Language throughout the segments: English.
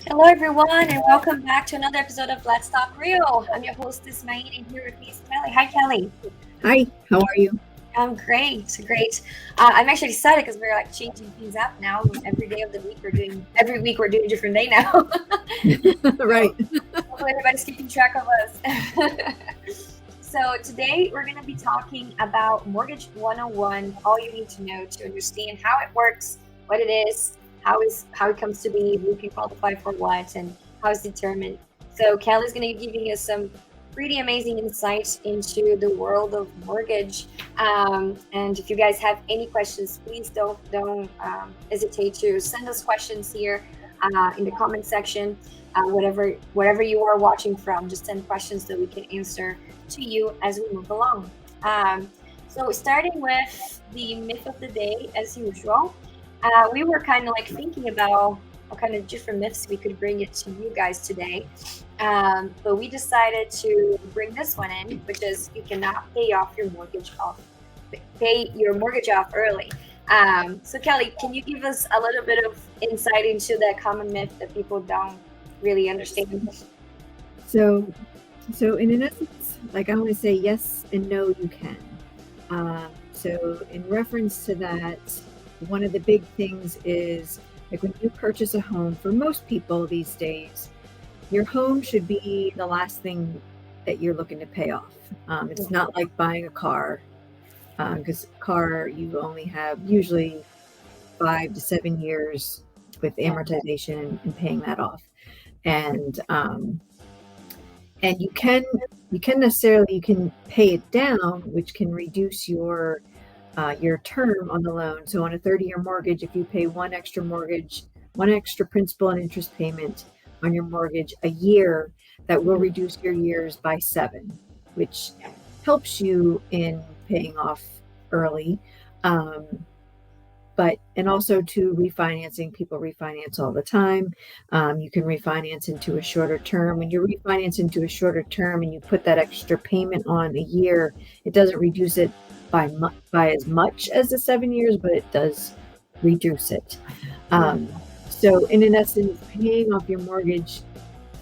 Hello, everyone, and welcome back to another episode of Let's Talk Real. I'm your hostess, Maine, and here with me is Kelly. Hi, Kelly. Hi, how are you? I'm great, great. I'm actually excited because we're like changing things up now. Every day of the week, every week we're doing a different day now. Right. So hopefully everybody's keeping track of us. So today we're going to be talking about Mortgage 101, all you need to know to understand how it works, what it is, how it comes to be, who can qualify for what, and how it's determined. So Kelly's going to be giving us some pretty amazing insights into the world of mortgage. And if you guys have any questions, please don't hesitate to send us questions here in the comment section. Whatever you are watching from, just send questions that we can answer to you as we move along. So starting with the myth of the day, as usual, we were kind of like thinking about what kind of different myths we could bring it to you guys today. But we decided to bring this one in, which is you cannot pay your mortgage off early. So Kelly, can you give us a little bit of insight into that common myth that people don't really understand? So, so in essence, like I want to say yes and no, you can. So in reference to that, one of the big things is like when you purchase a home, for most people these days, your home should be the last thing that you're looking to pay off. It's not like buying a car, because a car you only have usually 5 to 7 years with amortization and paying that off. And you can pay it down, which can reduce your term on the loan. So on a 30-year mortgage, if you pay one extra principal and interest payment on your mortgage a year, that will reduce your years by 7, which helps you in paying off early. And also to refinancing, people refinance all the time. You can refinance into a shorter term. When you refinance into a shorter term and you put that extra payment on a year, it doesn't reduce it by as much as the 7 years, but it does reduce it. So in essence, paying off your mortgage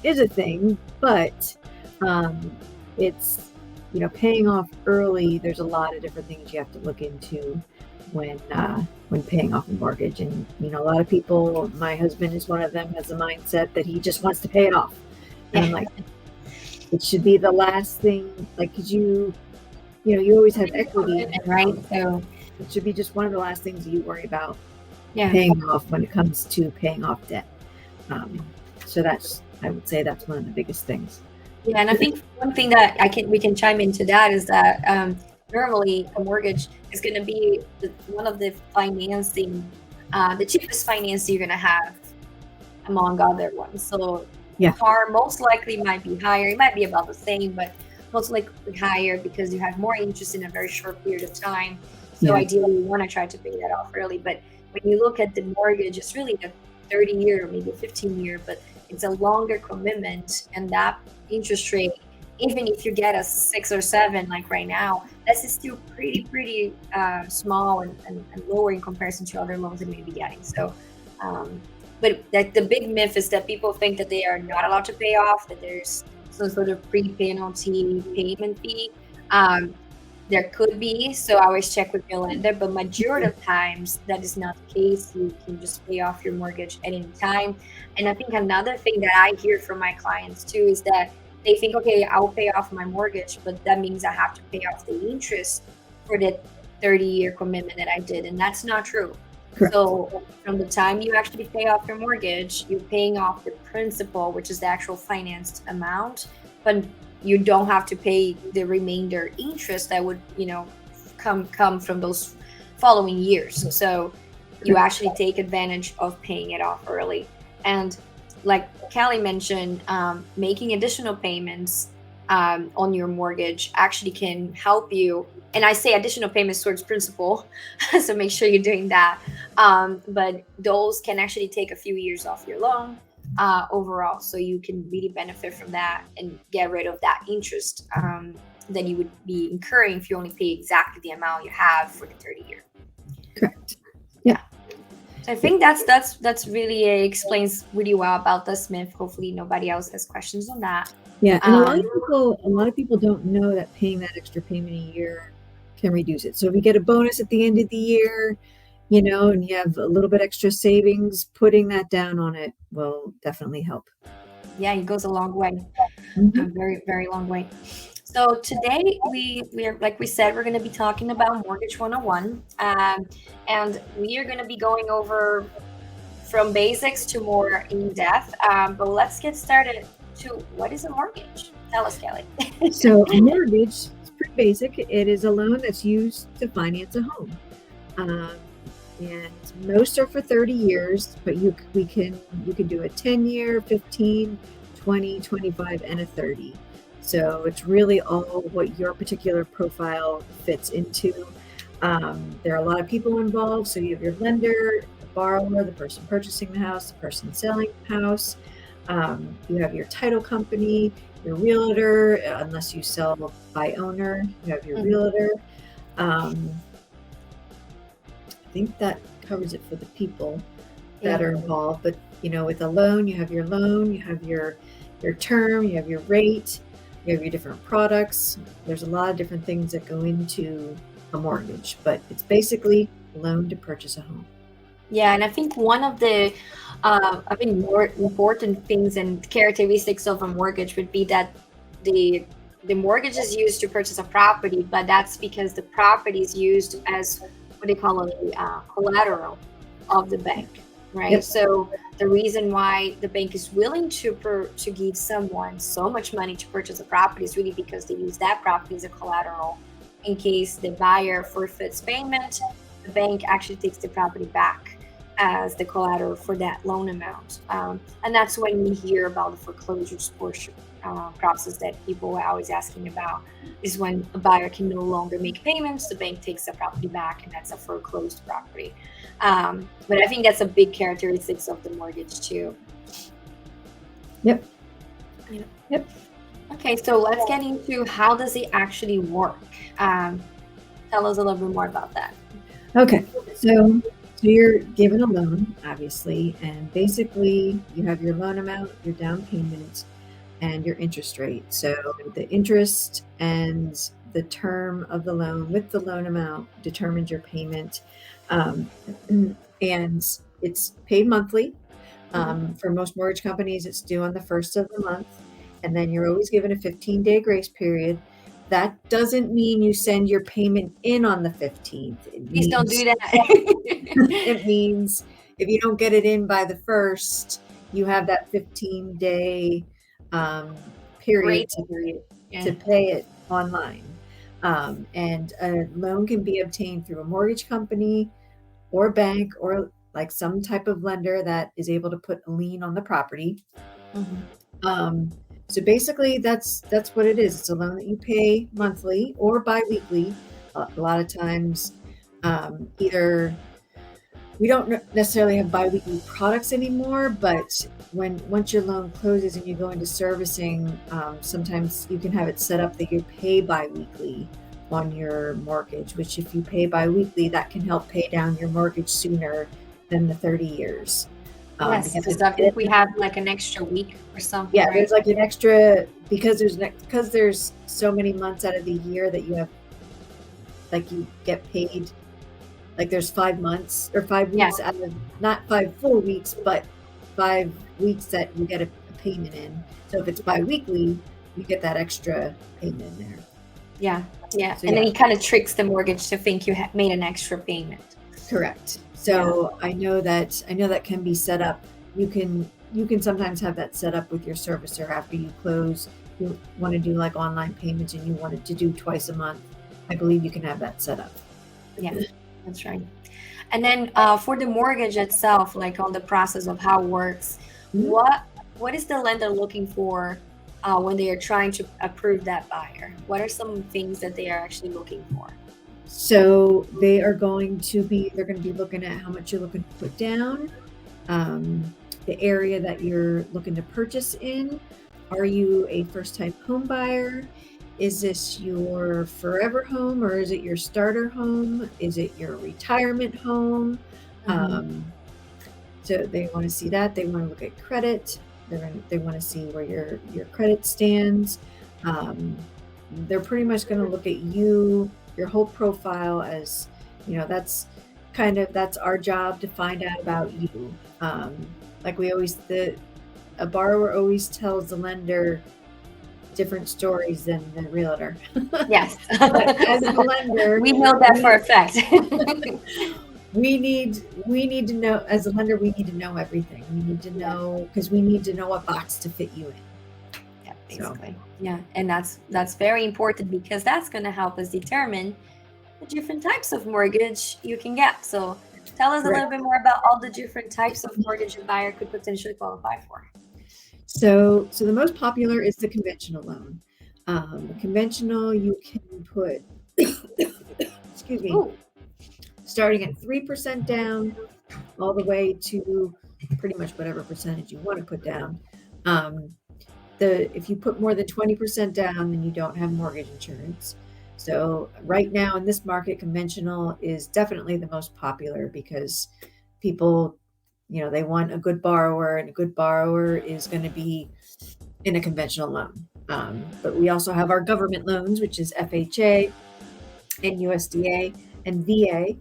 is a thing, but it's, paying off early. There's a lot of different things you have to look into when paying off a mortgage. And a lot of people, my husband is one of them, has a mindset that he just wants to pay it off. And I'm like, it should be the last thing, like, because you always have equity, right? So it should be just one of the last things you worry about paying off when it comes to paying off debt. So I would say that's one of the biggest things. Yeah, and I think one thing that we can chime into that is that normally a mortgage is going to be one of the financing, the cheapest financing you're going to have among other ones. So car most likely might be higher. It might be about the same, but most likely higher because you have more interest in a very short period of time. So ideally, you want to try to pay that off early. But when you look at the mortgage, it's really a 30-year or maybe a 15-year, but it's a longer commitment, and that interest rate, even if you get a 6 or 7 like right now, that's still pretty small and lower in comparison to other loans that you may be getting. So but the big myth is that people think that they are not allowed to pay off, that there's some sort of pre-penalty payment fee. There could be, so I always check with your lender, but majority of times that is not the case. You can just pay off your mortgage at any time. And I think another thing that I hear from my clients too is that they think, okay, I'll pay off my mortgage, but that means I have to pay off the interest for the 30-year commitment that I did. And that's not true. Correct. So from the time you actually pay off your mortgage, you're paying off the principal, which is the actual financed amount, but you don't have to pay the remainder interest that would, come from those following years. So you actually take advantage of paying it off early. And like Kelly mentioned, making additional payments on your mortgage actually can help you. And I say additional payments towards principal, so make sure you're doing that. But those can actually take a few years off your loan overall, so you can really benefit from that and get rid of that interest that you would be incurring if you only pay exactly the amount you have for the 30-year. Correct. Yeah. So I think that's really explains really well about the Smith. Hopefully nobody else has questions on that. Yeah, and Um, a lot of people don't know that paying that extra payment a year can reduce it. So if you get a bonus at the end of the year, and you have a little bit extra savings, putting that down on it will definitely help. yeah, it goes a long way, a Mhm. very very long way. So today we're like we said, we're going to be talking about Mortgage 101, and we are going to be going over from basics to more in depth. But let's get started to what is a mortgage? Tell us, Kelly. So a mortgage is pretty basic. It is a loan that's used to finance a home. Um, and most are for 30 years, but you can do a 10-year, 15, 20, 25, and a 30. So it's really all what your particular profile fits into. There are a lot of people involved. So you have your lender, the borrower, the person purchasing the house, the person selling the house. You have your title company, your realtor, unless you sell by owner, you have your Mhm. realtor. Um, I think that covers it for the people that Yeah. are involved. But with a loan, you have your loan, you have your term, you have your rate, you have your different products. There's a lot of different things that go into a mortgage, but it's basically a loan to purchase a home. Yeah, and I think one of the, more important things and characteristics of a mortgage would be that the the mortgage is used to purchase a property, but that's because the property is used as what they call a collateral of the bank, right? Yep. So the reason why the bank is willing to give someone so much money to purchase a property is really because they use that property as a collateral in case the buyer forfeits payment. The bank actually takes the property back as the collateral for that loan amount. And that's when we hear about the foreclosures portion process that people are always asking about is when a buyer can no longer make payments, the bank takes the property back, and that's a foreclosed property. But I think that's a big characteristics of the mortgage too. Yep. You know. Yep. Okay, so let's get into how does it actually work. Um, Tell us a little bit more about that. Okay. So you're given a loan, obviously, and basically you have your loan amount, your down payment, and your interest rate. So the interest and the term of the loan with the loan amount determines your payment. Um, and it's paid monthly. Mhm. For most mortgage companies, it's due on the first of the month. And then you're always given a 15-day grace period. That doesn't mean you send your payment in on the 15th. It Please don't do means that. it means if you don't get it in by the first, you have that 15-day period Grace period. to Yeah. pay it online. And a loan can be obtained through a mortgage company or bank or like some type of lender that is able to put a lien on the property. Mhm. Um, so basically, that's what it is. It's a loan that you pay monthly or biweekly. A lot of times, either we don't necessarily have biweekly products anymore, but once your loan closes and you go into servicing, sometimes you can have it set up that you pay biweekly on your mortgage. Which, if you pay biweekly, that can help pay down your mortgage sooner than the 30 years. Yes, Because because I think we have like an extra week or something, yeah, right? there's like an extra because there's so many months out of the year that you have like you get paid. Like there's 5 months or five Yeah, weeks out of not 5 full weeks, but 5 weeks that you get a payment in. So if it's biweekly, you get that extra payment in there. yeah, yeah. So And then yeah, he kind of tricks the mortgage to think you made an extra payment. correct. Yeah. So I know that can be set up. You can sometimes have that set up with your servicer after you close. You want to do like online payments and you want it to do twice a month. I believe you can have that set up. Yeah, that's right. And then for the mortgage itself, like on the process of how it works, Mhm. what what is the lender looking for when they are trying to approve that buyer? What are some things that they are actually looking for? So they're going to be looking at how much you're looking to put down, the area that you're looking to purchase in. Are you a first time home buyer? Is this your forever home or is it your starter home? Is it your retirement home? Hmm. Um, So they want to see that. They want to look at credit. They want to see where your credit stands. Um, they're pretty much going to look at you, your whole profile, as that's our job to find out about you. Like we always a borrower always tells the lender different stories than the realtor. Yes. But as a lender, We know that for a fact. we need to know, as a lender, we need to know everything. We need to know, because we need to know what box to fit you in. Yeah, basically. Yeah, and that's very important, because that's going to help us determine the different types of mortgage you can get. So tell us a little bit more about all the different types of mortgage a buyer could potentially qualify for. So the most popular is the conventional loan. The conventional, you can put, excuse me, Ooh, starting at 3% down, all the way to pretty much whatever percentage you want to put down. If you put more than 20% down, then you don't have mortgage insurance. So right now in this market, conventional is definitely the most popular, because people, they want a good borrower, and a good borrower is going to be in a conventional loan. But we also have our government loans, which is FHA and USDA and VA.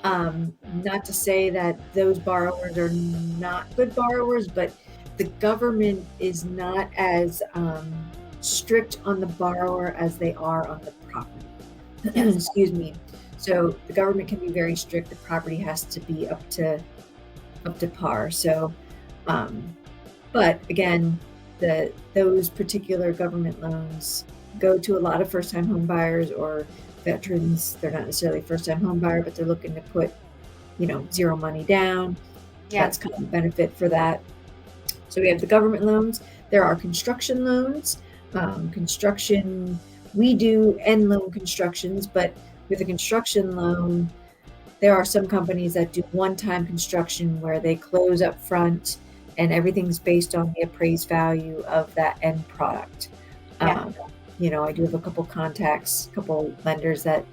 Not to say that those borrowers are not good borrowers, but the government is not as strict on the borrower as they are on the property. Yes. Excuse me. So the government can be very strict. The property has to be up to par. So, but again, those particular government loans go to a lot of first-time home buyers or veterans. They're not necessarily first-time home buyer, but they're looking to put, zero money down. Yeah. That's kind of benefit for that. So we have the government loans. There are construction loans. Construction, we do end loan constructions, but with a construction loan, there are some companies that do one-time construction where they close up front and everything's based on the appraised value of that end product. Yeah. I do have a couple contacts, a couple lenders that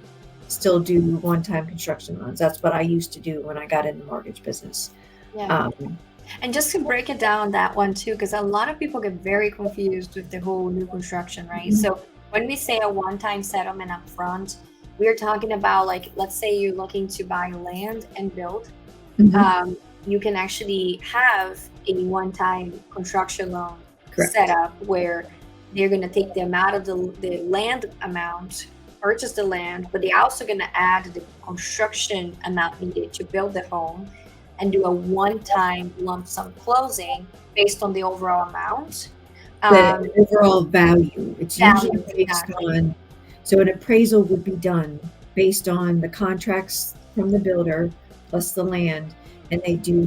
still do one-time construction loans. That's what I used to do when I got in the mortgage business. Yeah. And just to break it down, that one too, because a lot of people get very confused with the whole new construction, right? Mhm. So when we say a one-time settlement up front, we're talking about, like, let's say you're looking to buy land and build. Mhm. You can actually have a one-time construction loan Correct. set up where they're going to take the amount of the land amount, purchase the land, but they're also going to add the construction amount needed to build the home, and do a one-time lump sum closing based on the overall amount. The overall value. It's usually Value, based exactly. on, so an appraisal would be done based on the contracts from the builder plus the land, and they do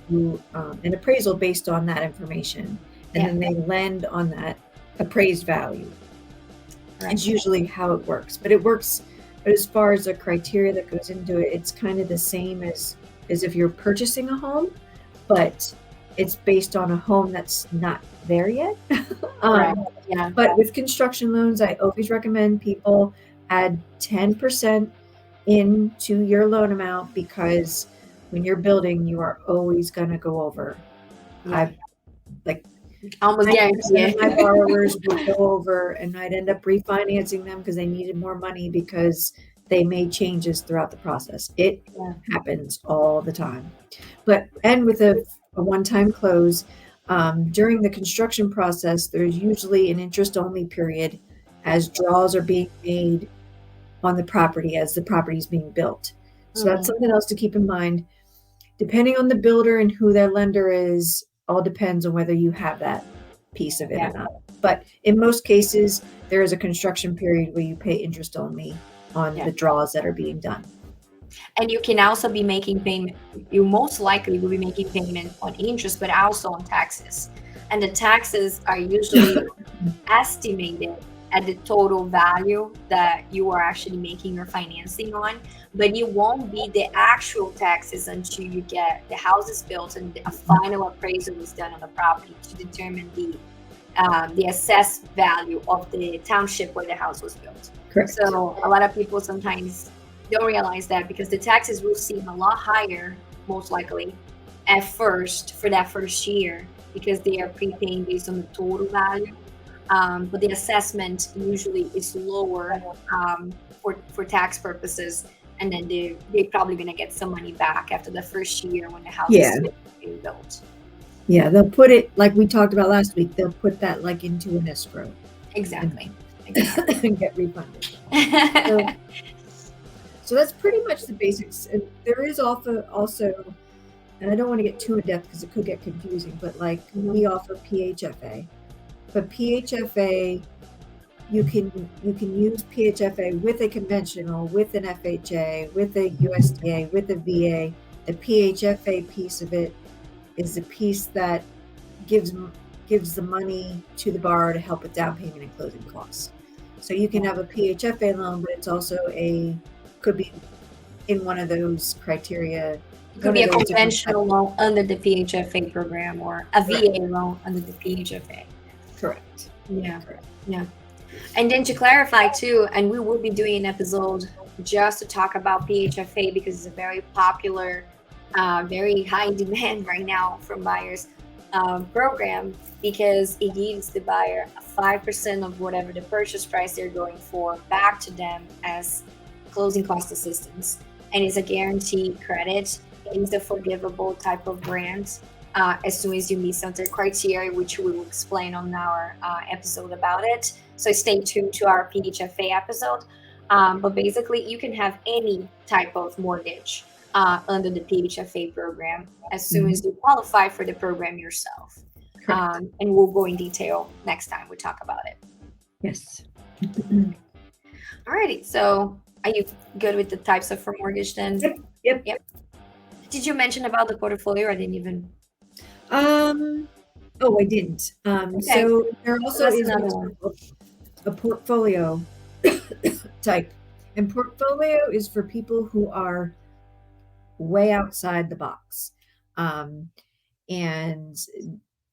an appraisal based on that information, and Yeah. then they lend on that appraised value. Right. It's usually how it works, but as far as the criteria that goes into it, it's kind of the same as if you're purchasing a home, but it's based on a home that's not there yet. Right. Yeah. But with construction loans, I always recommend people add 10% into your loan amount, because when you're building, you are always going to go over. Yeah. I've Almost 90% guarantee of my it. borrowers would go over, and I'd end up refinancing them because they needed more money because they made changes throughout the process. It Yeah. happens all the time. And with a one-time close, during the construction process, there's usually an interest-only period as draws are being made on the property as the property is being built. So that's something else to keep in mind. Depending on the builder and who their lender is, all depends on whether you have that piece of it Yeah. or not. But in most cases, there is a construction period where you pay interest only on Yeah. the draws that are being done. And you can also be making payment. You most likely will be making payment on interest, but also on taxes. And the taxes are usually estimated at the total value that you are actually making your financing on, but you won't be the actual taxes until you get the house is built and a final appraisal is done on the property to determine the assessed value of the township where the house was built. Correct. So a lot of people sometimes don't realize that, because the taxes will seem a lot higher, most likely, at first for that first year because they are prepaying based on the total value. But the assessment usually is lower for tax purposes, and then they're probably going to get some money back after the first year when the house Yeah. is being built. Yeah, they'll put it like we talked about last week. They'll put that like into an escrow Exactly. and get refunded. So that's pretty much the basics. And there is also, and I don't want to get too in depth because it could get confusing, but like we offer PHFA. But PHFA, you can use PHFA with a conventional, with an FHA, with a USDA, with a VA. The PHFA piece of it is the piece that gives the money to the borrower to help with down payment and closing costs. So you can have a PHFA loan, but it's also could be in one of those criteria. It could be a conventional loan under the PHFA program or a VA loan under the PHFA. Correct. Yeah. Correct. Yeah. And then to clarify too, and we will be doing an episode just to talk about PHFA because it's a very popular, very high demand right now from buyers program, because it gives the buyer 5% of whatever the purchase price they're going for back to them as closing cost assistance, and it's a guaranteed credit. It is a forgivable type of grant as soon as you meet certain criteria, which we will explain on our episode about it. So stay tuned to our PHFA episode. But basically, you can have any type of mortgage under the PHFA program as soon as you qualify for the program yourself. And we'll go in detail next time we talk about it. Yes. Alrighty. So are you good with the types of for mortgage then? Yep. Did you mention about the portfolio? I didn't even. Oh, I didn't. Okay. So there also That's is another one. a portfolio type, and portfolio is for people who are way outside the box. And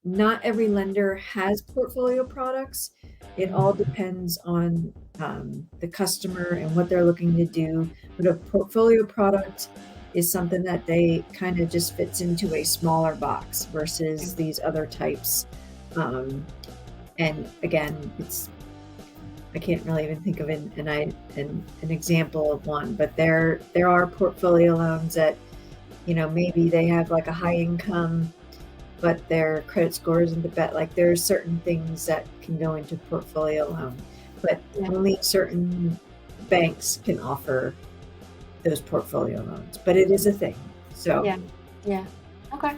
not every lender has portfolio products. It all depends on the customer and what they're looking to do. But a portfolio product is something that they kind of just fits into a smaller box versus these other types. And again, I can't really even think of an example of one, but there are portfolio loans that, maybe they have like a high income, but their credit score isn't the best. Like there are certain things that can go into portfolio loan, but only certain banks can offer those portfolio loans, but it is a thing. So yeah. Okay.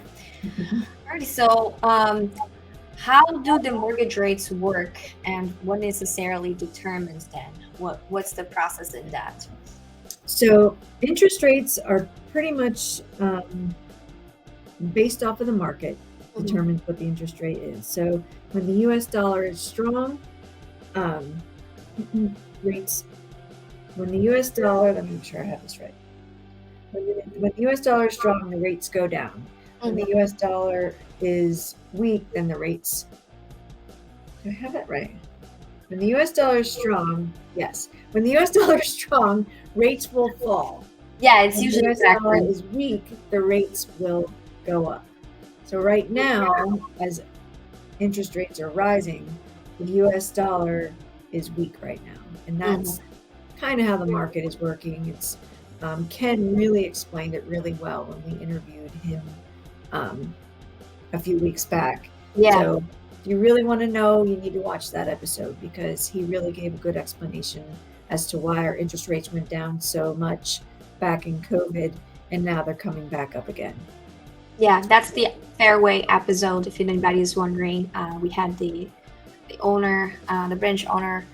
Alrighty. So how do the mortgage rates work, and what necessarily determines then? What's the process in that? So interest rates are pretty much based off of the market, determines what the interest rate is. So when the US dollar is strong, rates, when the US dollar, let me make sure I have this right. When the US dollar is strong, the rates go down. When the US dollar is weak, then the rates, do I have that right? When the US dollar is strong, yes. When the US dollar is strong, rates will fall. Yeah, it's When usually the US dollar is weak, the rates will go up. So right now, as interest rates are rising, the US dollar is weak right now. And that's kind of how the market is working. It's Ken really explained it really well when we interviewed him a few weeks back. Yeah. So if you really want to know, you need to watch that episode because he really gave a good explanation as to why our interest rates went down so much back in COVID, and now they're coming back up again. Yeah, that's the Fairway episode. If anybody is wondering, we had the owner, the branch owner,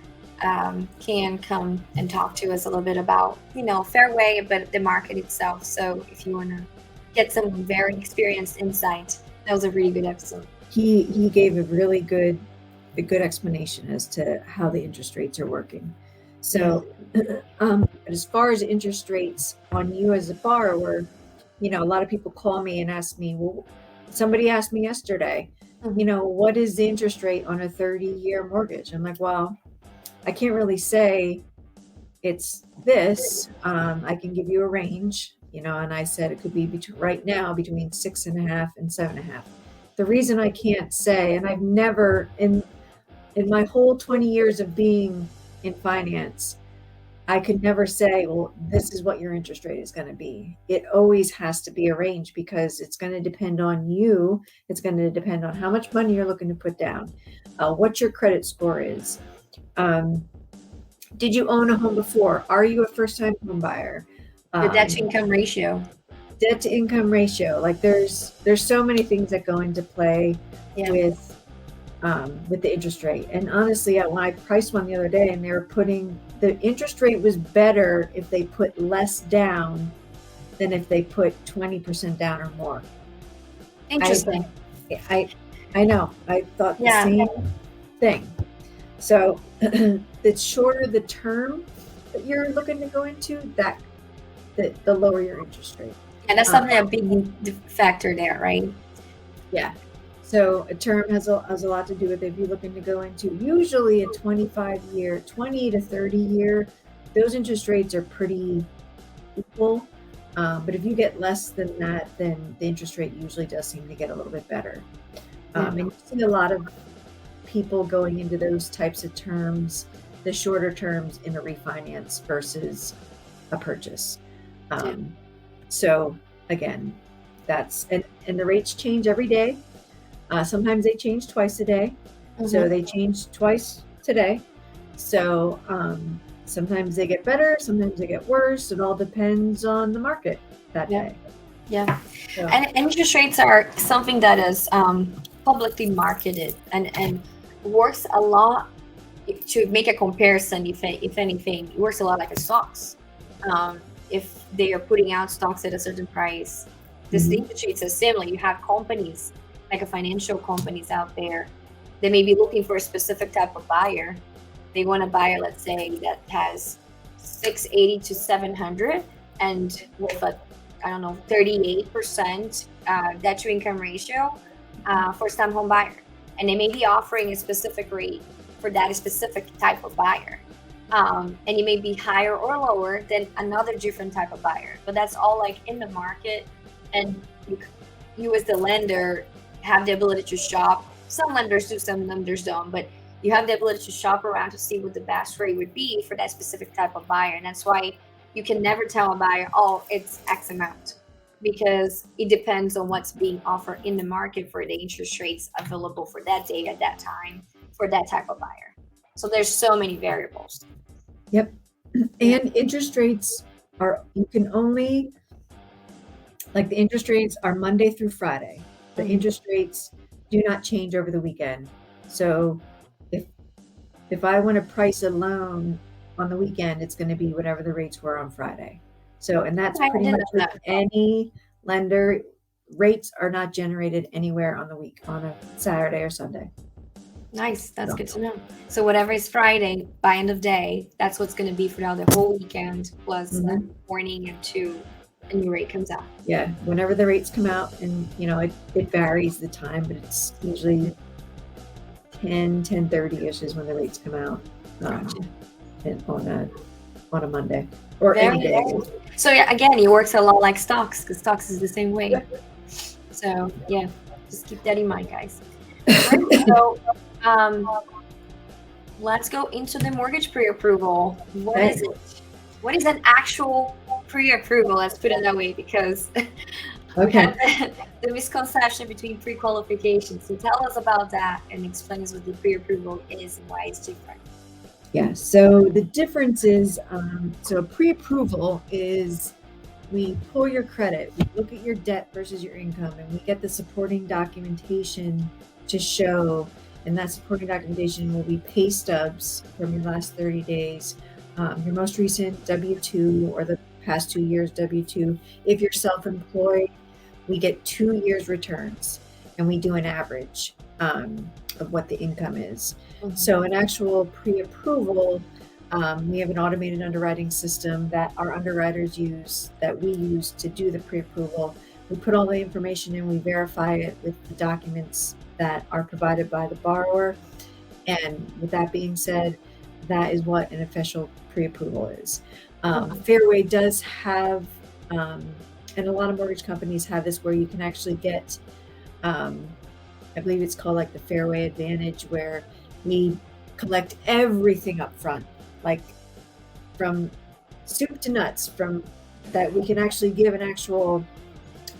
can come and talk to us a little bit about, Fairway, but the market itself. So if you want to get some very experienced insight, that was a really good episode. He gave a really good explanation as to how the interest rates are working. So as far as interest rates on you as a borrower, a lot of people call me and ask me, well, somebody asked me yesterday, what is the interest rate on a 30-year mortgage? I'm like, well, I can't really say it's this. I can give you a range. and I said it could be right now between 6.5 and 7.5. The reason I can't say, and I've never in my whole 20 years of being in finance, I could never say, well, this is what your interest rate is going to be. It always has to be a range because it's going to depend on you. It's going to depend on how much money you're looking to put down, what your credit score is. Did you own a home before? Are you a first-time home buyer? The debt to income ratio. Debt to income ratio. Like there's so many things that go into play with the interest rate. And honestly, when I priced one the other day, and they were the interest rate was better if they put less down than if they put 20% down or more. Interesting. I know. I thought the same thing. So the shorter the term that you're looking to go into, the lower your interest rate. And that's something a big factor there, right? Yeah. So a term has a lot to do with if you're looking to go into usually a 25-year, 20 to 30 year, those interest rates are pretty equal. But if you get less than that, then the interest rate usually does seem to get a little bit better. And you see a lot of people going into those types of terms, the shorter terms in a refinance versus a purchase. So again, and the rates change every day. Sometimes they change twice a day. So they change twice today. So sometimes they get better, sometimes they get worse. It all depends on the market that day. Yeah. So. And interest rates are something that is publicly marketed and works a lot to make a comparison. If anything, it works a lot like a stocks. If they are putting out stocks at a certain price, the interest rates are similar. You have companies like financial companies out there, they may be looking for a specific type of buyer. They want a buyer, let's say, that has 680 to 700 and with a 38% debt to income ratio, first-time home buyer. And they may be offering a specific rate for that specific type of buyer. And it may be higher or lower than another different type of buyer. But that's all like in the market. And you as the lender have the ability to shop. Some lenders do, some lenders don't, but you have the ability to shop around to see what the best rate would be for that specific type of buyer. And that's why you can never tell a buyer, oh, it's X amount, because it depends on what's being offered in the market for the interest rates available for that day at that time for that type of buyer. So there's so many variables. Yep. And interest rates you can only, like the interest rates are Monday through Friday. The interest rates do not change over the weekend. So if I want to price a loan on the weekend, it's going to be whatever the rates were on Friday. So, and that's pretty much with any lender. Rates are not generated anywhere on a Saturday or Sunday. Nice. That's good to know. So whatever is Friday by end of day, that's what's going to be for now the whole weekend plus the morning until a new rate comes out. Yeah, whenever the rates come out, and it varies the time, but it's usually 10:30ish is when the rates come out, and on a Monday or any day. So yeah, again, it works a lot like stocks because stocks is the same way. So yeah, just keep that in mind, guys. So let's go into the mortgage pre-approval. What is it? What is an actual pre-approval? Let's put it that way, because the misconception between pre-qualification. So tell us about that and explain us what the pre-approval is and why it's different. Yeah, so the difference is, so pre-approval is we pull your credit, we look at your debt versus your income, and we get the supporting documentation to show, and that supporting documentation will be pay stubs from your last 30 days, your most recent W-2 or the past 2 years W-2. If you're self-employed, we get 2 years returns, and we do an average of what the income is. So an actual pre-approval, we have an automated underwriting system that our underwriters use, that we use to do the pre-approval. We put all the information in, we verify it with the documents that are provided by the borrower. And with that being said, that is what an official pre-approval is. Fairway does have Um, and a lot of mortgage companies have this where you can actually get, um, I believe it's called like the Fairway Advantage, where we collect everything up front, like from soup to nuts, from that we can actually give an actual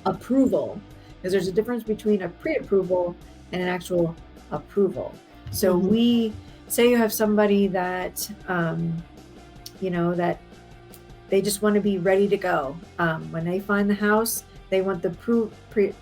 approval, because there's a difference between a pre-approval and an actual approval. So Mhm. we say you have somebody that that they just want to be ready to go. When they find the house, they want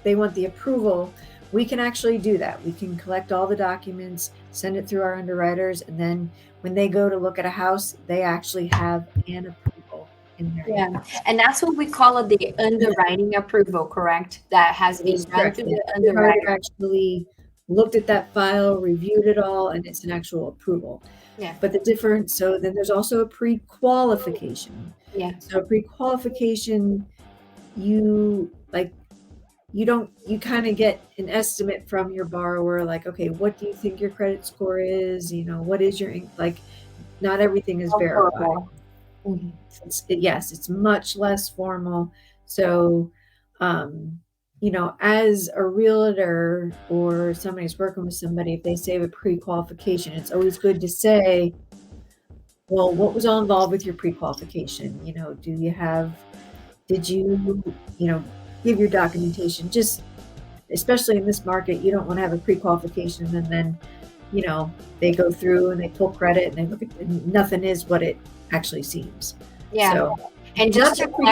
they want the approval. We can actually do that. We can collect all the documents, send it through our underwriters, and then when they go to look at a house, they actually have an approval in their Yeah, hand. and that's what we call it, the underwriting approval, correct? That has That been is done correct. through The the underwriter underwriter. actually looked at that file, reviewed it all, and it's an actual approval. Yeah, But the difference, so then there's also a pre-qualification. yeah. So pre-qualification, you like you kind of get an estimate from your borrower, like, okay, what do you think your credit score is? What is like, not everything is How verified. horrible. Mhm. Yes, it's much less formal. So, as a realtor or somebody's working with somebody, if they say a pre-qualification, it's always good to say, well, what was all involved with your pre-qualification? Did you give your documentation? Just especially in this market, you don't want to have a pre-qualification and then, they go through and they pull credit and they look at and nothing is what it actually seems. Yeah, So and just that's to a pre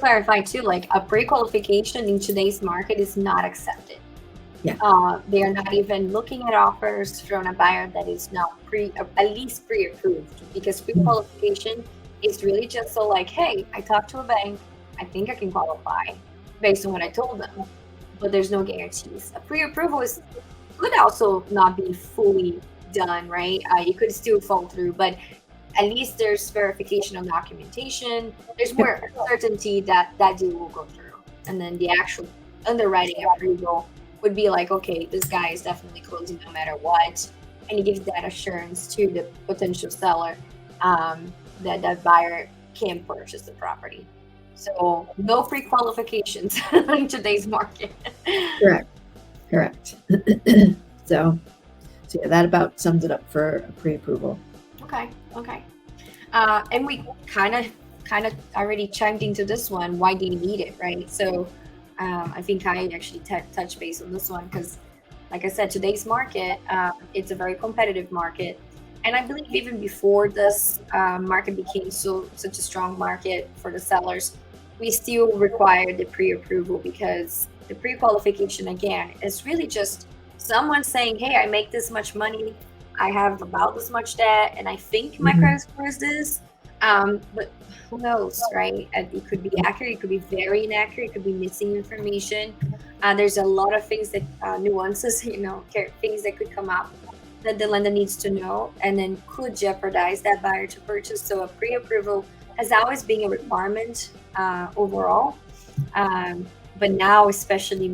clarify, too, like a pre-qualification in today's market is not accepted. yeah. They are not even looking at offers from a buyer that is not at least pre-approved, because Mm, pre-qualification is really just so like, hey, I talked to a bank, I think I can qualify based on what I told them, but there's no guarantees. A pre-approval is could also not be fully done, right? You could still fall through, but at least there's verification on documentation. There's yep, more certainty that that deal will go through. And then the actual underwriting approval would be like, okay, this guy is definitely closing no matter what. And it gives that assurance to the potential seller, that that buyer can purchase the property. So no pre-qualifications in today's market. correct, correct. So, so yeah, that about sums it up for a pre-approval. Okay, okay. And we kind of already chimed into this one. Why do you need it, right? So I think I actually touched base on this one because, like I said, today's market, it's a very competitive market, and I believe even before this market became such a strong market for the sellers, we still require the pre-approval, because the pre-qualification again is really just someone saying, "Hey, I make this much money, I have about this much debt, and I think my Mhm. credit score is this." But who knows, right? It could be accurate, it could be very inaccurate, it could be missing information. There's a lot of things that nuances, things that could come up that the lender needs to know, and then could jeopardize that buyer to purchase. So a pre-approval has always been a requirement overall, but now, especially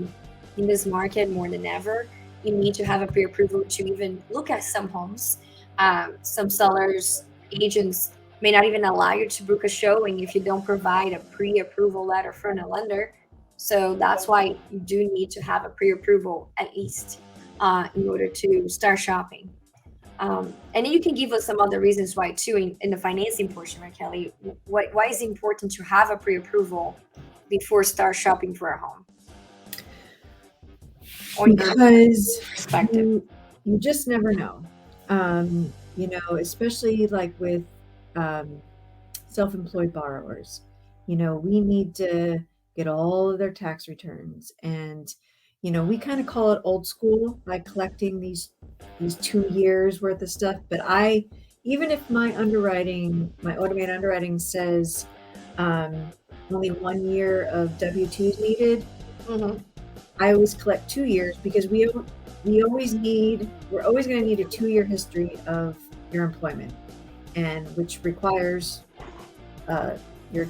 in this market more than ever, you need to have a pre-approval to even look at some homes. Some sellers, agents may not even allow you to book a showing if you don't provide a pre-approval letter from a lender. So that's why you do need to have a pre-approval at least, in order to start shopping. And then you can give us some other reasons why too in the financing portion, right, Kelly? Why is it important to have a pre-approval before start shopping for a home? On your Because perspective. you just never know. Especially like with um, self-employed borrowers. We need to get all of their tax returns, and we kind of call it old school, like collecting these 2 years worth of stuff. But even if my automated underwriting says um, only 1 year of W-2s needed, Hmm. I always collect 2 years, because we're always going to need a 2 year history of your employment, and which requires uh, your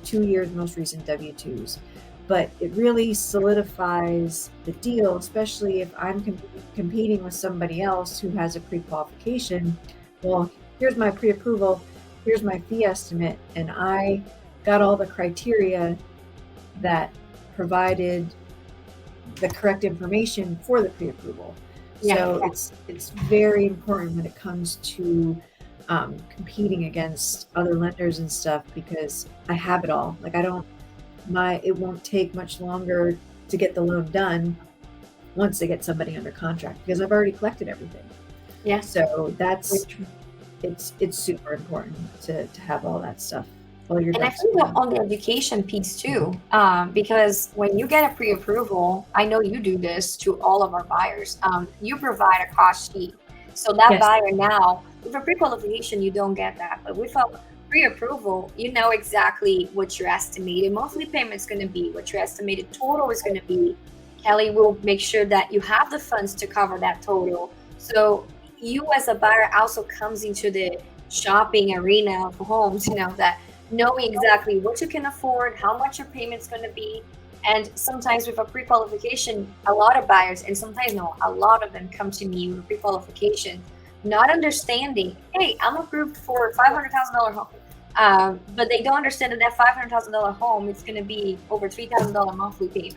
2 years most recent W-2s. But it really solidifies the deal, especially if I'm competing with somebody else who has a pre-qualification. Well, here's my pre-approval, here's my fee estimate, and I got all the criteria that provided the correct information for the pre-approval. So it's very important when it comes to competing against other lenders and stuff, because I have it all. Like it won't take much longer to get the loan done once they get somebody under contract, because I've already collected everything. Yeah. So it's super important to have all that stuff. And I think on the education piece too, because when you get a pre-approval, I know you do this to all of our buyers. You provide a cost sheet, so that buyer now, with a pre-qualification, you don't get that, but with a pre-approval, you know exactly what your estimated monthly payment is going to be, what your estimated total is going to be. Kelly will make sure that you have the funds to cover that total. So you as a buyer also comes into the shopping arena of homes, that knowing exactly what you can afford, how much your payment's going to be. And sometimes with a pre-qualification, a lot of buyers, and sometimes no, a lot of them come to me with a pre-qualification, not understanding, hey, I'm approved for $500,000 home. But they don't understand that $500,000 home is going to be over $3,000 monthly payment.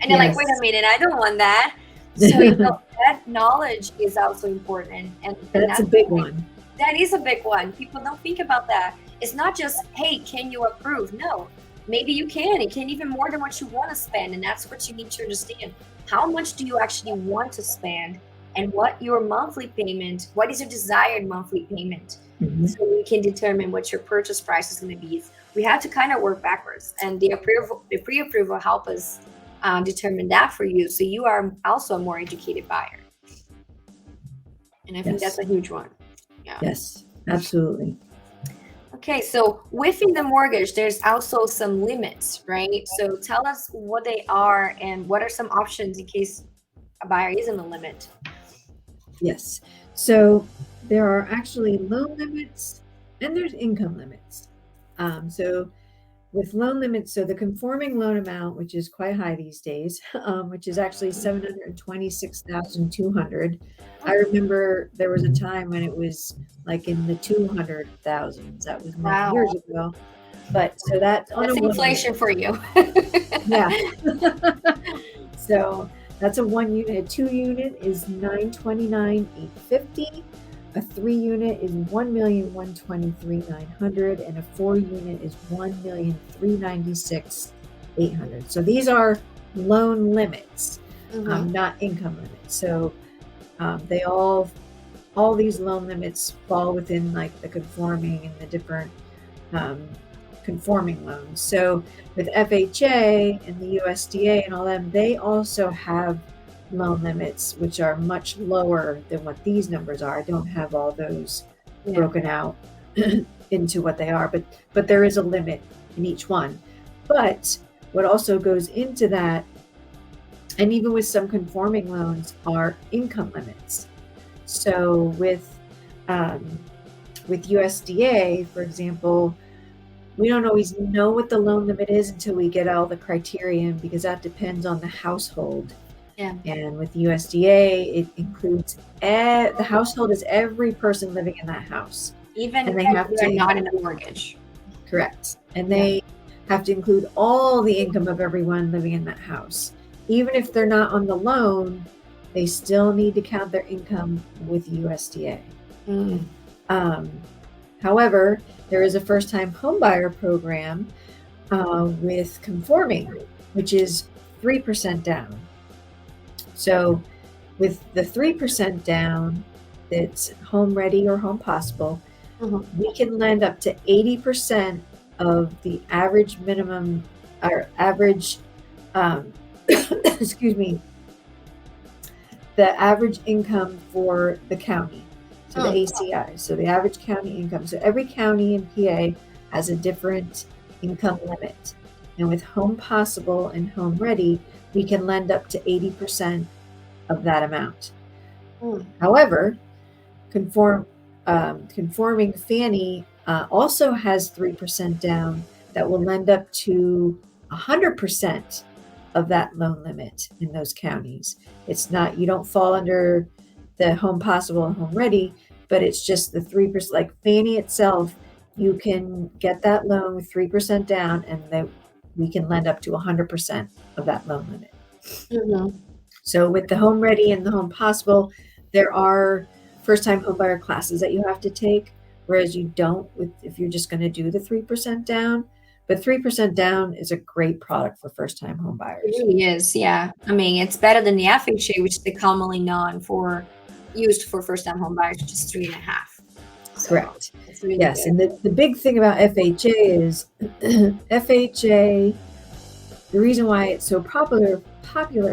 And they're like, wait a minute, I don't want that. So that knowledge is also important. And that's a big one. That is a big one. People don't think about that. It's not just, hey, can you approve? No, maybe you can. It can even more than what you want to spend. And that's what you need to understand. How much do you actually want to spend, and what your monthly payment, what is your desired monthly payment? Mm-hmm. So we can determine what your purchase price is going to be. We have to kind of work backwards, and the pre-approval help us determine that for you. So you are also a more educated buyer. And I think that's a huge one. Yeah. Yes, absolutely. Okay, so within the mortgage, there's also some limits, right? So tell us what they are and what are some options in case a buyer is in the limit. Yes. So there are actually loan limits and there's income limits. So with loan limits, so the conforming loan amount, which is quite high these days, which is actually $726,200. I remember there was a time when it was like in the 200,000s. That was many years ago. But so that's inflation for you. Yeah. So that's a 1 unit. A 2 unit is $929,850. A 3 unit is $1,123,900, and a 4 unit is $1,396,800. So these are loan limits, not income limits. So they all these loan limits fall within like the conforming and the different conforming loans. So with FHA and the USDA and all them, they also have loan limits, which are much lower than what these numbers are. I don't have all those broken out into what they are, but there is a limit in each one. But what also goes into that, and even with some conforming loans, are income limits. So with USDA, for example, we don't always know what the loan limit is until we get all the criterion, because that depends on the household. Yeah. And with USDA, it includes the household is every person living in that house. Even if they're not in a mortgage. Correct. And they have to include all the income of everyone living in that house. Even if they're not on the loan, they still need to count their income with USDA. However, there is a first-time homebuyer program with conforming, which is 3% down. So with the 3% down, it's home ready or home possible. We can lend up to 80% of the average minimum or average, excuse me, the average income for the county. So the ACI, so the average county income. So every county in PA has a different income limit. And with Home Possible and Home Ready, we can lend up to 80% of that amount. However, conforming Fannie also has 3% down that will lend up to 100% of that loan limit in those counties. It's not, you don't fall under the Home Possible and Home Ready, but it's just the 3%. Like Fannie itself you can get that loan with 3% down, and we can lend up to 100% of that loan limit. Mhm. So with the Home Ready and the Home Possible, there are first-time homebuyer classes that you have to take, whereas you don't if you're just going to do the 3% down. But 3% down is a great product for first-time home It buyers. really is, yeah. I mean, it's better than the FHA, which they commonly known for used for first-time home buyers, which is 3.5. So Correct. it's really Yes, good. and the big thing about FHA is FHA, the reason why it's so popular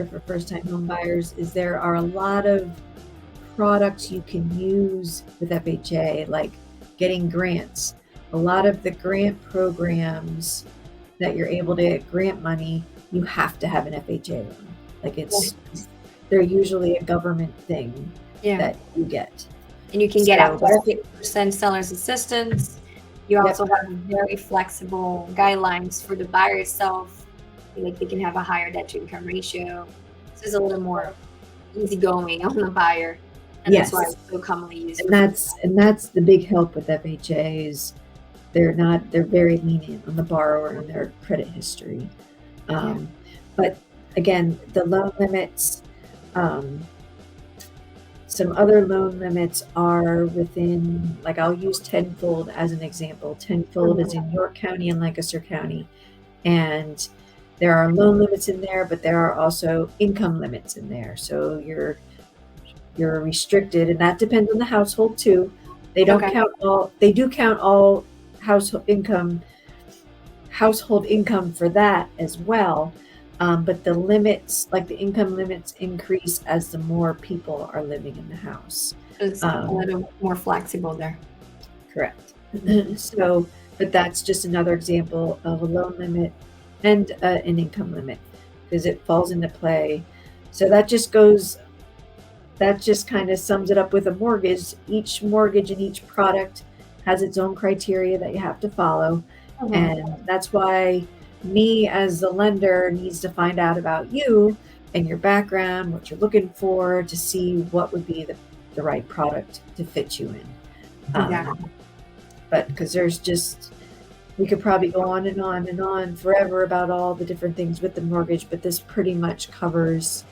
for first-time home buyers is there are a lot of products you can use with FHA, like getting grants. A lot of the grant programs that you're able to get grant money, you have to have an FHA loan. Like they're usually a government thing Yeah. that you get. And you can get up So, to 50% seller's assistance. You Yep. also have very flexible guidelines for the buyer itself. Like they can have a higher debt to income ratio. So it's a little more easygoing on the buyer. And that's why Yes. it's so commonly used. And that's the big help with FHAs. They're very lenient on the borrower and their credit history. But again, the loan limits, some other loan limits are within, like I'll use Tenfold as an example. Tenfold is in York County and Lancaster County, and there are loan limits in there, but there are also income limits in there. So you're restricted, and that depends on the household too. They don't Okay. count all. They do count all household income for that as well. But the limits, like the income limits, increase as the more people are living in the house. It's a little more flexible there. Correct. So, but that's just another example of a loan limit and an income limit, because it falls into play. So that just kind of sums it up with a mortgage. Each mortgage and each product has its own criteria that you have to follow. And that's why me as the lender needs to find out about you and your background, what you're looking for, to see what would be the right product to fit you in. Exactly. But because we could probably go on and on and on forever about all the different things with the mortgage, but this pretty much covers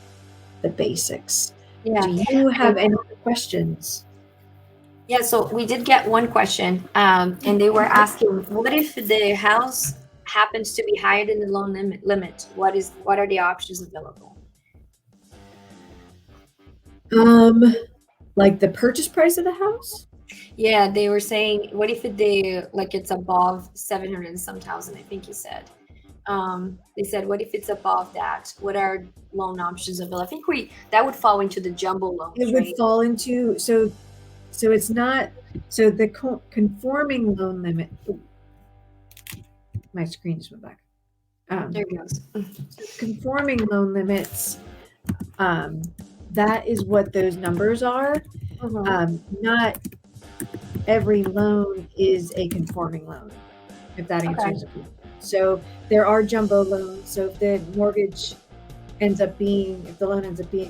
the basics. Yeah. Do you have any questions? Yeah, so we did get one question, and they were asking, what if the house happens to be higher than the loan limit? What are the options available? Like the purchase price of the house? Yeah, they were saying, what if it's above 700 and some thousand, I think you said. They said, what if it's above that? What are loan options available? I think that would fall into the jumbo loans, It right? would fall into, so it's not, so the conforming loan limit, my screen just went back. There it goes. Conforming loan limits, that is what those numbers are. Not every loan is a conforming loan, if that answers it. So there are jumbo loans. So if the loan ends up being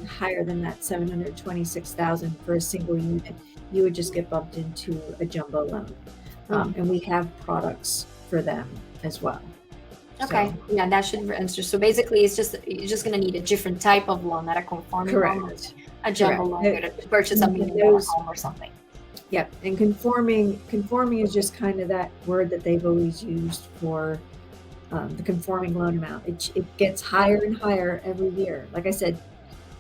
higher than that $726,000 for a single unit, you would just get bumped into a jumbo loan. And we have products for them as well. Okay. So, yeah, that should answer. So basically, you're just going to need a different type of loan, not a conforming loan, a jumbo loan to purchase a $1 million home or something. Yep. And conforming is just kind of that word that they've always used for the conforming loan amount. It gets higher and higher every year. Like I said,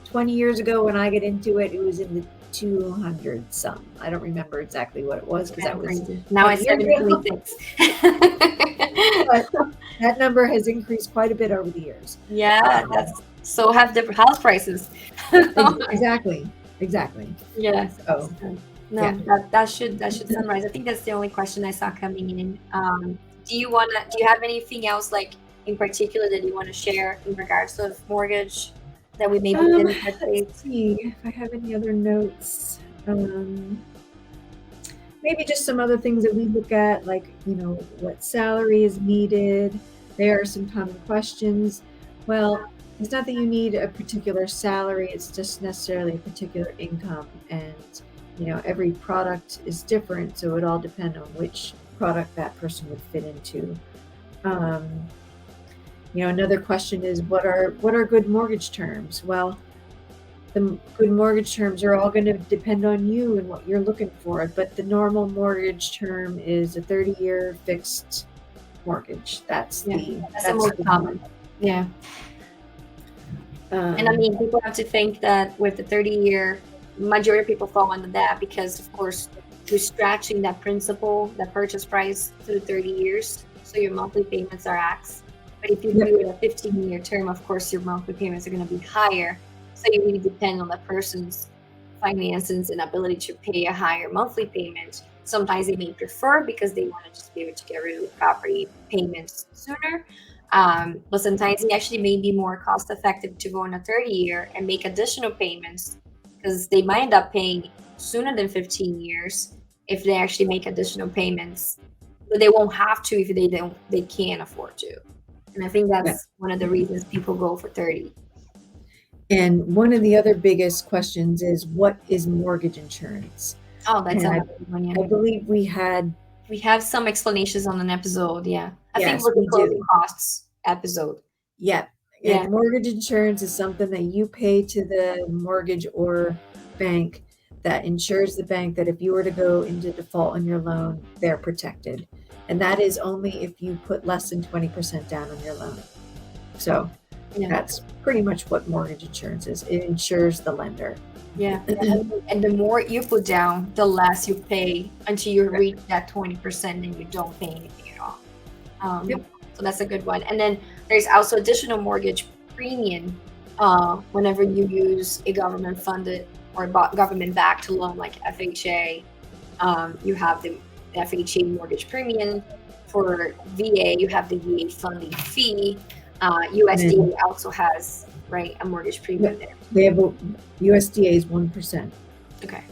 20 years ago when I get into it, it was in the 200 some. I don't remember exactly what it was, because that was now it's 726. But that number has increased quite a bit over the years. Yeah, so have the house prices. Exactly. Yeah. So, that should summarize. I think that's the only question I saw coming in. Do you have anything else, like in particular, that you want to share in regards to mortgage that we maybe didn't touch base? Let's see if I have any other notes. Maybe just some other things that we look at, like, what salary is needed. There are some common questions. Well, it's not that you need a particular salary, it's just necessarily a particular income. And every product is different, so it all depends on which product that person would fit into. Um, Another question is what are good mortgage terms? Well, the good mortgage terms are all going to depend on you and what you're looking for, but the normal mortgage term is a 30-year fixed mortgage. That's the most common. Yeah. And I mean, people have to think that with the 30-year, majority of people fall into that because, of course, you're stretching that principal, that purchase price through 30 years, so your monthly payments are X. But if you do a 15-year term, of course, your monthly payments are going to be higher. So you really depend on the person's finances and ability to pay a higher monthly payment. Sometimes they may prefer because they want to just be able to get rid of the property payments sooner. But sometimes it actually may be more cost effective to go on a 30-year and make additional payments because they might end up paying sooner than 15 years if they actually make additional payments. But they won't have to if they can't afford to. And I think that's one of the reasons people go for 30. And one of the other biggest questions is, what is mortgage insurance? Oh, that's another good one. Yeah. I believe we have some explanations on an episode. Yeah. I think Yes, we're we the closing do. costs episode. Yeah. Yeah. And mortgage insurance is something that you pay to the mortgage or bank that insures the bank that if you were to go into default on your loan, they're protected. And that is only if you put less than 20% down on your loan. So that's pretty much what mortgage insurance is. It insures the lender. Yeah. And the more you put down, the less you pay until you reach that 20% and you don't pay anything at all. So that's a good one. And then there's also additional mortgage premium whenever you use a government funded or government backed loan like FHA. You have the FHA mortgage premium. For VA, you have the VA funding fee. USDA also has a mortgage premium there. They have USDA is 1%. Okay.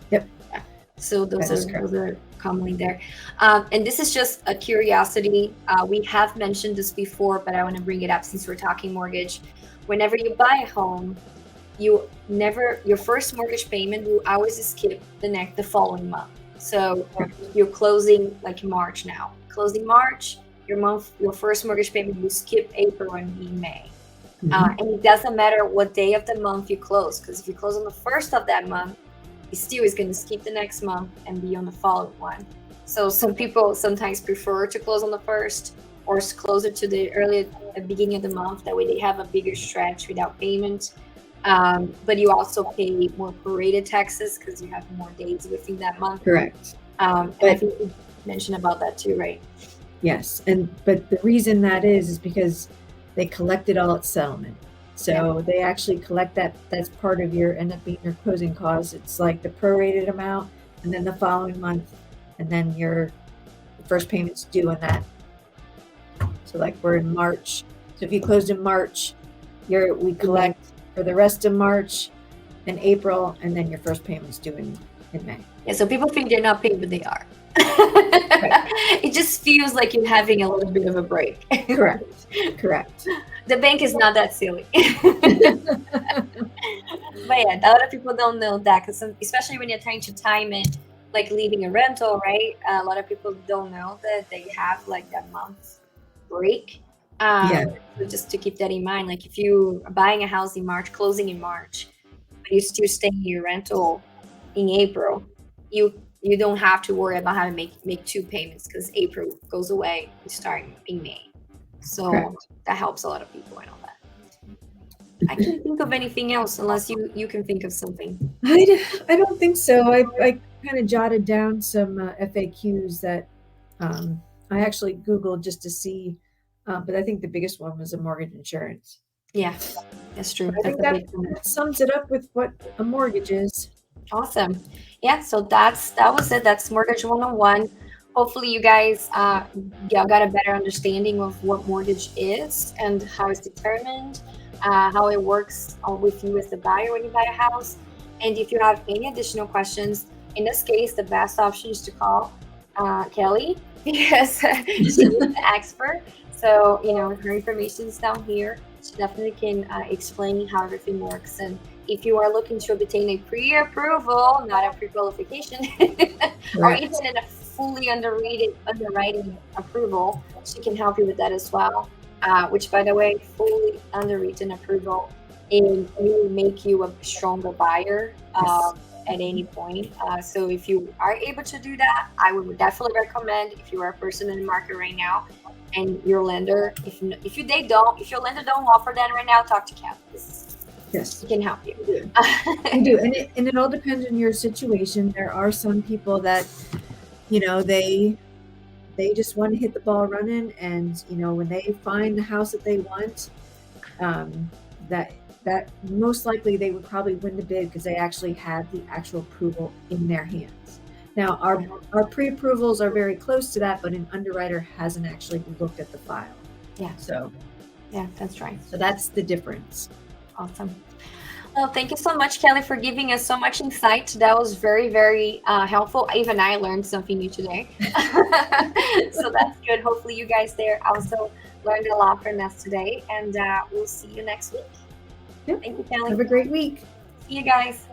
Yep. Yeah. So those are commonly there. And this is just a curiosity. We have mentioned this before, but I want to bring it up since we're talking mortgage. Whenever you buy a home, your first mortgage payment will always skip the following month. So you're closing like March now. Closing March, your first mortgage payment will skip April and be May. And it doesn't matter what day of the month you close, because if you close on the first of that month, it still is going to skip the next month and be on the following one. So some people sometimes prefer to close on the first or closer to the beginning of the month. That way they have a bigger stretch without payment. But you also pay more prorated taxes because you have more days within that month. Correct. And I think you mentioned about that too, right? Yes. But the reason that is because they collect it all at settlement. So they actually collect that. That's part of end up being your closing costs. It's like the prorated amount, and then the following month, and then the first payment's due in that. So like we're in March. So if you closed in March, we collect for the rest of March and April, and then your first payment's due in May. Yeah. So people think they're not paying, but they are. It just feels like you're having a little bit of a break. Correct. The bank is not that silly. But yeah, a lot of people don't know that, because especially when you're trying to time it, like leaving a rental, right? A lot of people don't know that they have like that month break. So just to keep that in mind, like if you are buying a house in March, closing in March, but you're still staying in your rental in April, you don't have to worry about having to make two payments, because April goes away and starting in May. So that helps a lot of people. I know that. I can't think of anything else unless you can think of something. I don't think so. I kind of jotted down some FAQs that I actually Googled just to see, but I think the biggest one was a mortgage insurance. Yeah, that's true. I think that sums it up with what a mortgage is. Awesome. Yeah, so that was it. That's Mortgage 101. Hopefully you guys got a better understanding of what mortgage is and how it's determined, how it works with you as the buyer when you buy a house. And if you have any additional questions, in this case, the best option is to call Kelly, because she's an expert. So, her information is down here. She definitely can explain how everything works and if you are looking to obtain a pre-approval, not a pre-qualification, or Correct. even in a fully underwriting approval, she can help you with that as well. Which, by the way, fully underwritten approval, it will make you a stronger buyer Yes. at any point. So if you are able to do that, I would definitely recommend, if you are a person in the market right now and your lender, if your lender don't offer that right now, talk to Kat. Yes. She can help you. You do. And it all depends on your situation. There are some people that, they just want to hit the ball running, and when they find the house that they want, um, that that most likely they would probably win the bid because they actually had the actual approval in their hands. Now our pre-approvals are very close to that, but an underwriter hasn't actually looked at the file. Yeah. So Yeah, that's right. that's the difference. Awesome. Well, thank you so much, Kelly, for giving us so much insight. That was very, very helpful. Even I learned something new today. So that's good. Hopefully you guys there also learned a lot from us today. And we'll see you next week. Yep. Thank you, Kelly. Have a great week. See you guys.